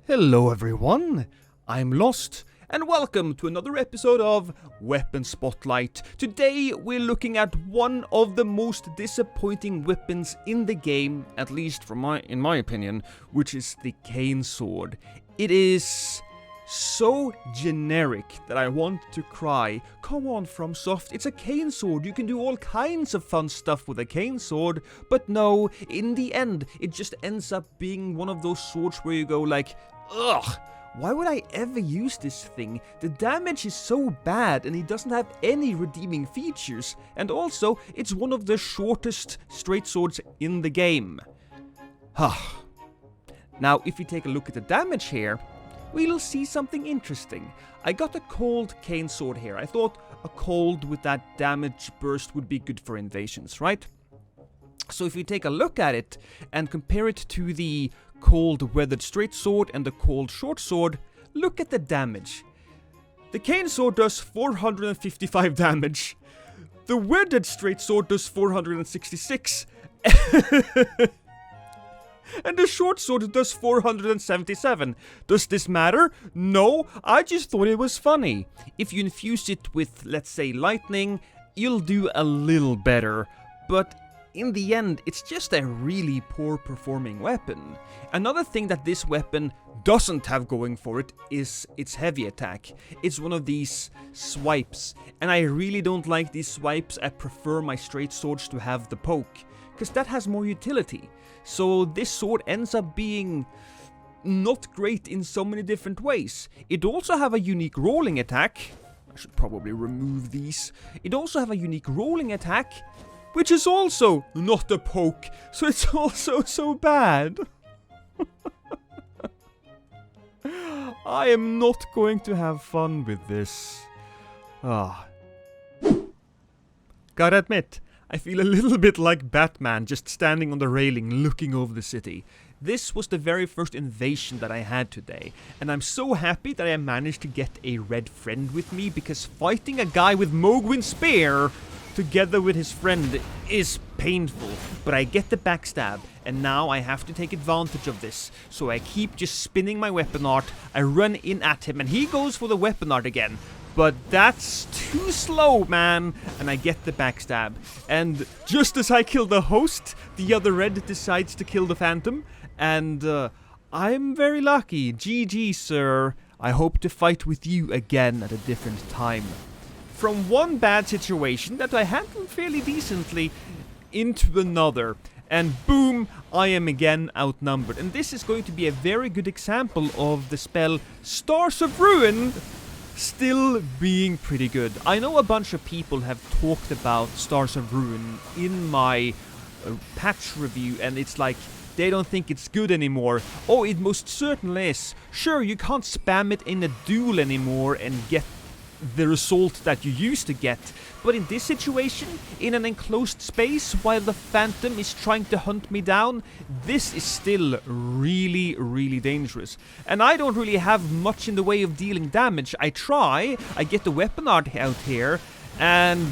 Hello everyone, I'm Lost, and welcome to another episode of Weapon Spotlight. Today we're looking at one of the most disappointing weapons in the game, at least in my opinion, which is the cane sword. It is so generic that I want to cry. Come on, FromSoft, it's a cane sword. You can do all kinds of fun stuff with a cane sword. But no, in the end, it just ends up being one of those swords where you go like, ugh, why would I ever use this thing? The damage is so bad and it doesn't have any redeeming features. And also, it's one of the shortest straight swords in the game. Now, if you take a look at the damage here, we'll see something interesting. I got a cold cane sword here. I thought a cold with that damage burst would be good for invasions, right? So if you take a look at it and compare it to the cold weathered straight sword and the cold short sword, look at the damage. The cane sword does 455 damage. The weathered straight sword does 466. And the short sword does 477. Does this matter? No, I just thought it was funny. If you infuse it with, let's say, lightning, you'll do a little better. But in the end, it's just a really poor performing weapon. Another thing that this weapon doesn't have going for it is its heavy attack. It's one of these swipes. And I really don't like these swipes. I prefer my straight swords to have the poke, because that has more utility. So this sword ends up being not great in so many different ways. It also have a unique rolling attack. I should probably remove these. It also have a unique rolling attack, which is also not a poke. So it's also so bad. I am not going to have fun with this. Gotta admit, I feel a little bit like Batman just standing on the railing looking over the city. This was the very first invasion that I had today, and I'm so happy that I managed to get a red friend with me, because fighting a guy with Mogwin Spear together with his friend is painful. But I get the backstab, and now I have to take advantage of this. So I keep just spinning my weapon art, I run in at him, and he goes for the weapon art again. But that's too slow, man, and I get the backstab. And just as I kill the host, the other red decides to kill the phantom. And I'm very lucky. GG, sir. I hope to fight with you again at a different time. From one bad situation that I handled fairly decently into another. And boom, I am again outnumbered. And this is going to be a very good example of the spell Stars of Ruin still being pretty good. I know a bunch of people have talked about Stars of Ruin in my patch review, and it's like they don't think it's good anymore. Oh, it most certainly is. Sure, you can't spam it in a duel anymore and get the result that you used to get, but in this situation, in an enclosed space while the phantom is trying to hunt me down, this is still really, really dangerous. And I don't really have much in the way of dealing damage. I try, I get the weapon art out here, and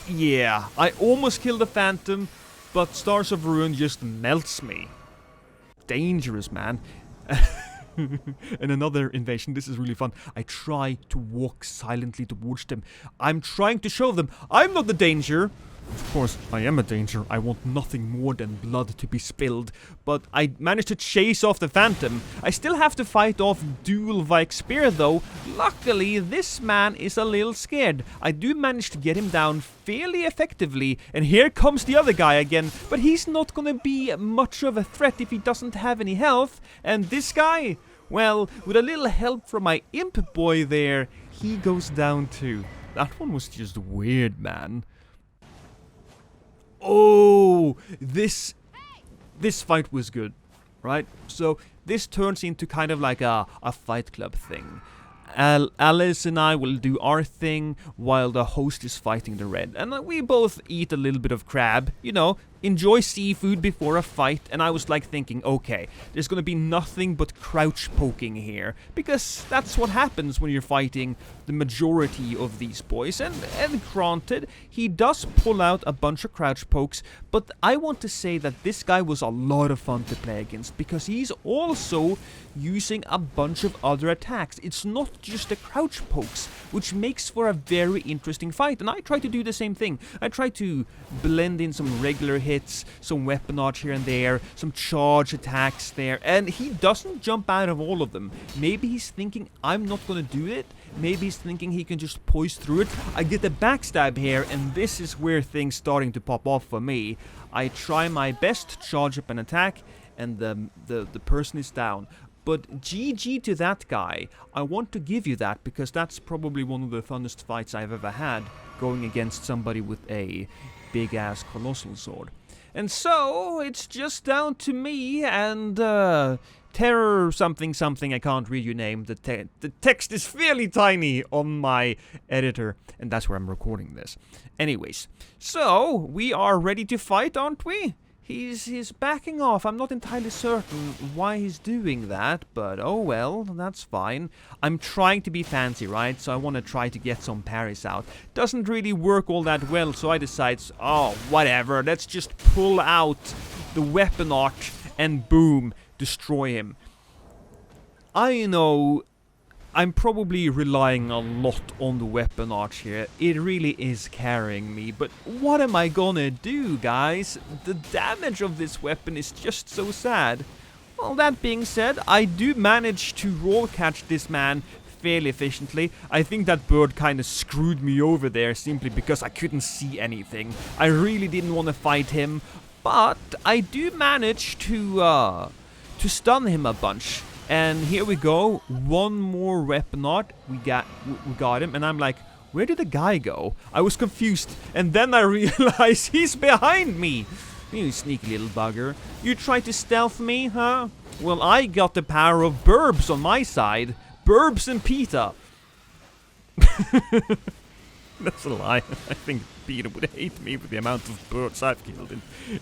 yeah, I almost kill the phantom, but Stars of Ruin just melts me. Dangerous, man. And another invasion, this is really fun. I try to walk silently towards them. I'm trying to show them I'm not the danger. Of course, I am a danger. I want nothing more than blood to be spilled. But I managed to chase off the phantom. I still have to fight off duel via spear though. Luckily, this man is a little scared. I do manage to get him down fairly effectively. And here comes the other guy again. But he's not gonna be much of a threat if he doesn't have any health. And this guy, well, with a little help from my imp boy there, he goes down too. That one was just weird, man. Oh, this fight was good, right? So this turns into kind of like a Fight Club thing. Alice and I will do our thing while the host is fighting the red. And we both eat a little bit of crab, you know, enjoy seafood before a fight, and I was like thinking, okay, there's gonna be nothing but crouch poking here, because that's what happens when you're fighting the majority of these boys, and granted, he does pull out a bunch of crouch pokes, but I want to say that this guy was a lot of fun to play against, because he's also using a bunch of other attacks. It's not just the crouch pokes, which makes for a very interesting fight, and I try to do the same thing. I try to blend in some regular hits, some weapon arch here and there, some charge attacks there, and he doesn't jump out of all of them. Maybe he's thinking, I'm not gonna do it. Maybe he's thinking he can just poise through it. I get the backstab here, and this is where things starting to pop off for me. I try my best to charge up an attack, and the person is down. But GG to that guy. I want to give you that, because that's probably one of the funnest fights I've ever had, going against somebody with a big-ass colossal sword. And so, it's just down to me and, Terror something something, I can't read your name. The text is fairly tiny on my editor, and that's where I'm recording this. Anyways, so, we are ready to fight, aren't we? He's backing off. I'm not entirely certain why he's doing that, but oh well, that's fine. I'm trying to be fancy, right? So I want to try to get some parries out. Doesn't really work all that well, so I decide, oh, whatever, let's just pull out the weapon arch and boom, destroy him. I know I'm probably relying a lot on the weapon arch here. It really is carrying me, but what am I gonna do, guys? The damage of this weapon is just so sad. Well, that being said, I do manage to roll catch this man fairly efficiently. I think that bird kind of screwed me over there simply because I couldn't see anything. I really didn't want to fight him, but I do manage to stun him a bunch. And here we go, one more weapon art, we got him, and I'm like, where did the guy go? I was confused, and then I realized he's behind me! You sneaky little bugger. You tried to stealth me, huh? Well, I got the power of burbs on my side. Burbs and PETA. That's a lie. I think PETA would hate me with the amount of birds I've killed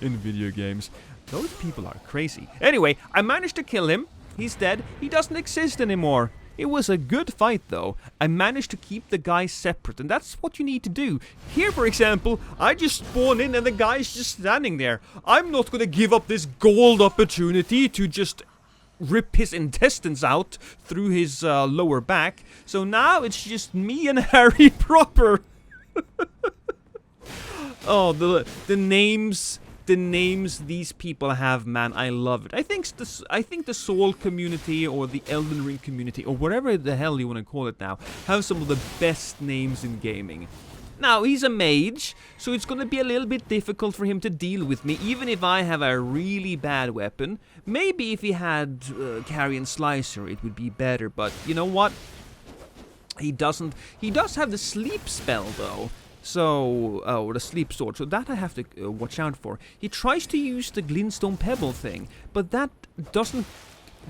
in video games. Those people are crazy. Anyway, I managed to kill him. He's dead. He doesn't exist anymore. It was a good fight, though. I managed to keep the guys separate, and that's what you need to do. Here, for example, I just spawn in and the guy's just standing there. I'm not gonna give up this gold opportunity to just rip his intestines out through his lower back. So now it's just me and Harry proper. Oh, the names these people have, man, I love it. I think the Soul community or the Elden Ring community or whatever the hell you want to call it now have some of the best names in gaming. Now, he's a mage, so it's going to be a little bit difficult for him to deal with me, even if I have a really bad weapon. Maybe if he had Carrion Slicer, it would be better, but you know what? He doesn't. He does have the sleep spell, though. So, or the sleep sword, so that I have to watch out for. He tries to use the glintstone pebble thing, but that doesn't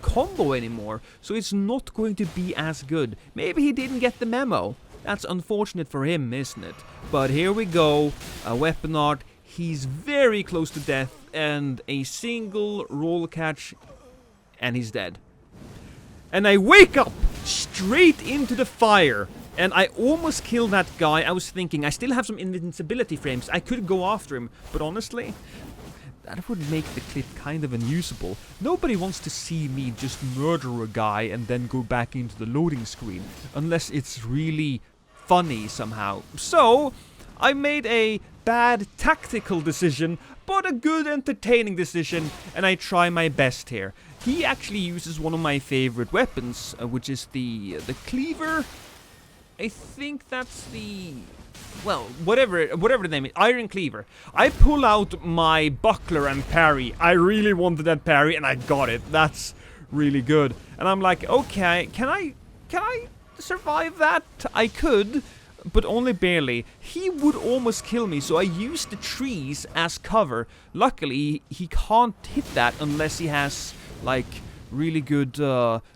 combo anymore, so it's not going to be as good. Maybe he didn't get the memo. That's unfortunate for him, isn't it? But here we go, a weapon art. He's very close to death, and a single roll catch, and he's dead. And I wake up straight into the fire. And I almost killed that guy. I was thinking, I still have some invincibility frames. I could go after him. But honestly, that would make the clip kind of unusable. Nobody wants to see me just murder a guy and then go back into the loading screen. Unless it's really funny somehow. So, I made a bad tactical decision, but a good entertaining decision. And I try my best here. He actually uses one of my favorite weapons, which is the cleaver. I think that's the, well, whatever the name is, Iron Cleaver. I pull out my buckler and parry. I really wanted that parry, and I got it. That's really good. And I'm like, okay, can I survive that? I could, but only barely. He would almost kill me, so I used the trees as cover. Luckily, he can't hit that unless he has, like, really good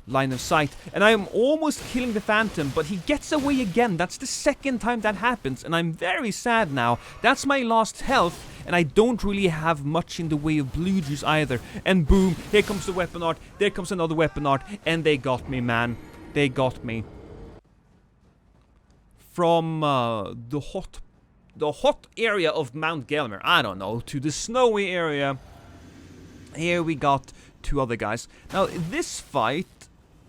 line of sight. And I am almost killing the Phantom, but he gets away again. That's the second time that happens, and I'm very sad now. That's my last health, and I don't really have much in the way of blue juice either. And boom, here comes the weapon art, there comes another weapon art, and they got me, man. They got me. From the hot area of Mount Gelmir, I don't know, to the snowy area. Here we got two other guys. Now, this fight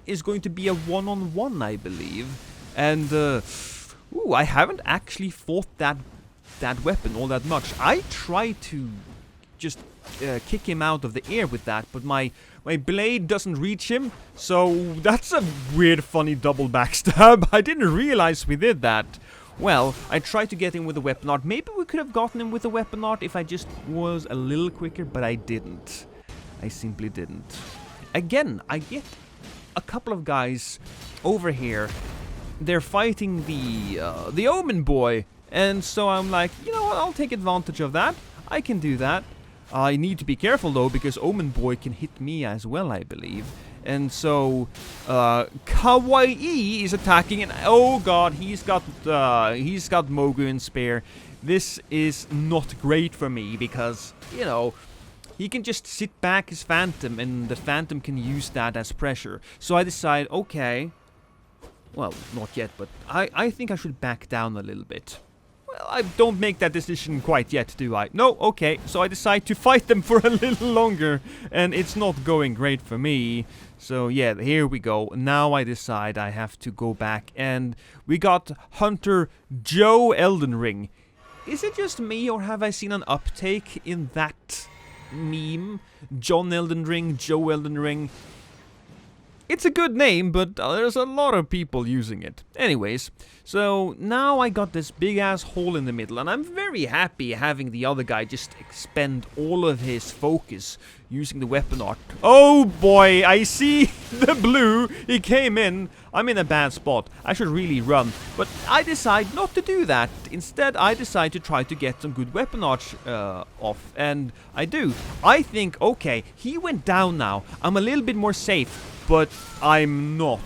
is going to be a one-on-one, I believe. And, ooh, I haven't actually fought that weapon all that much. I tried to just kick him out of the air with that, but my blade doesn't reach him. So that's a weird, funny double backstab. I didn't realize we did that. Well, I tried to get him with a weapon art. Maybe we could have gotten him with a weapon art if I just was a little quicker, but I didn't. I simply didn't. Again, I get a couple of guys over here. They're fighting the Omen boy, and so I'm like, you know what, I'll take advantage of that. I can do that. I need to be careful though, because Omen boy can hit me as well, I believe. And so, Kawaii is attacking, and oh god, he's got Mogu in spare. This is not great for me, because, you know, he can just sit back his Phantom, and the Phantom can use that as pressure. So I decide, okay, well, not yet, but I think I should back down a little bit. Well, I don't make that decision quite yet, do I? No, okay, so I decide to fight them for a little longer, and it's not going great for me. So yeah, here we go. Now I decide I have to go back, and we got Hunter Joe Elden Ring. Is it just me, or have I seen an uptake in that meme? John Elden Ring, Joe Elden Ring. It's a good name, but there's a lot of people using it. Anyways, so now I got this big ass hole in the middle, and I'm very happy having the other guy just expend all of his focus using the weapon art. Oh boy, I see the blue. He came in. I'm in a bad spot. I should really run, but I decide not to do that. Instead, I decide to try to get some good weapon art off, and I do. I think, okay, he went down now. I'm a little bit more safe. But I'm not,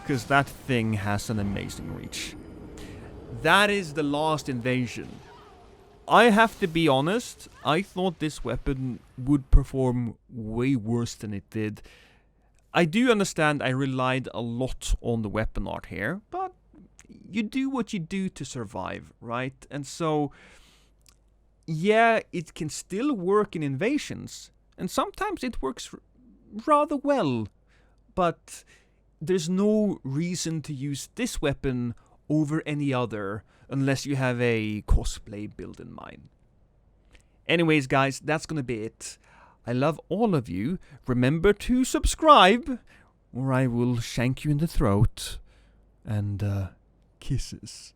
because that thing has an amazing reach. That is the last invasion. I have to be honest, I thought this weapon would perform way worse than it did. I do understand I relied a lot on the weapon art here, but you do what you do to survive, right? And so, yeah, it can still work in invasions, and sometimes it works rather well. But there's no reason to use this weapon over any other unless you have a cosplay build in mind. Anyways, guys, that's gonna be it. I love all of you. Remember to subscribe, or I will shank you in the throat. And, kisses.